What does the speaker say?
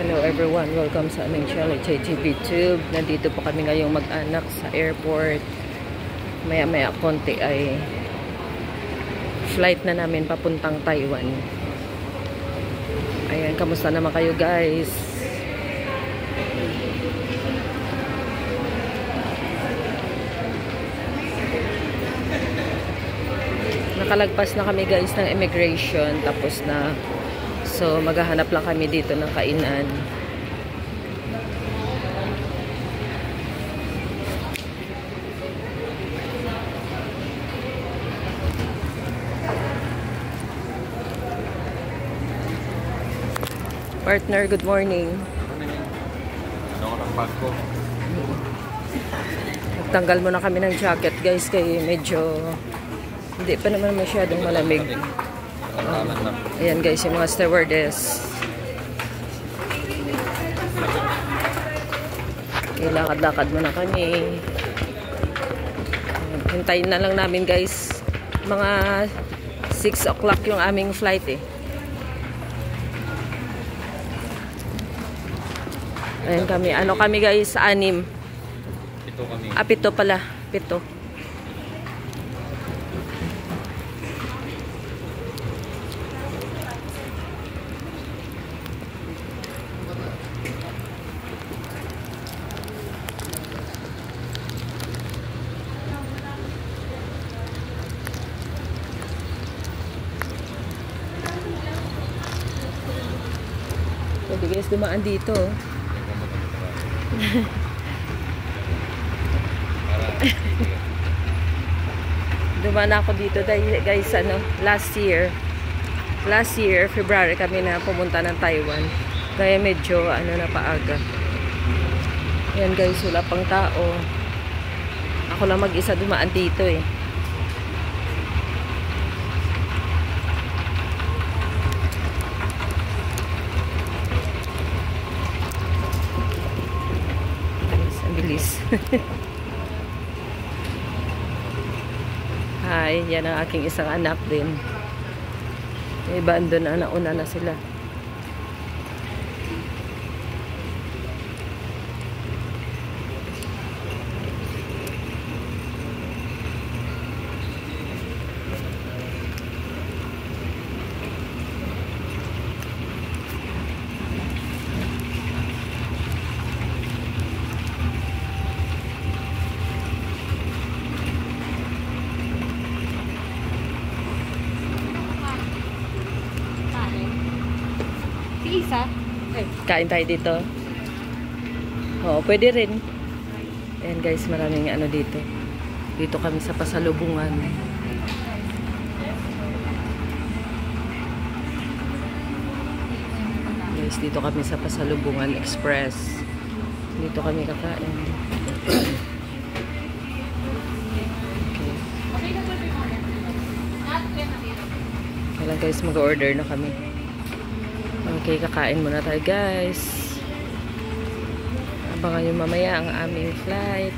Hello everyone, welcome sa aming channel, JGB Tube. Nandito po kami ngayong mag-anak sa airport. Maya-maya konti ay flight na namin papuntang Taiwan. Ayan, kamusta naman kayo guys? Nakalagpas na kami guys ng immigration, tapos na. So, maghahanap lang kami dito ng kainan. Partner, good morning. Ano ko ng bag ko? Nagtanggal muna kami ng jacket guys, kaya medyo hindi pa naman masyadong malamig. Ayan guys, yung mga stewardess. Okay, lakad-lakad muna kami. Hintayin na lang namin guys. Mga 6 o'clock yung aming flight eh. Ayan kami. Ano kami guys? 6. 7 kami. 7 pala. 7. Pwede guys dumaan dito. Dumaan ako dito guys, ano, last year February kami na pumunta ng Taiwan, kaya medyo ano na paaga. Yan guys, wala pang tao, ako lang mag-isa dumaan dito eh. Bilis. Hi, yan ang aking isang anak din. May iba andun na, nauna na sila. Isa? Kain tayo dito. Oo, pwede rin. Ayan guys, maraming ano dito. Dito kami sa pasalubungan. Guys, dito kami sa Pasalubungan Express. Dito kami kakain. Kaya guys, mag-order na kami. Okay, kakain muna tayo guys. Abangan nyo mamaya ang aming flight.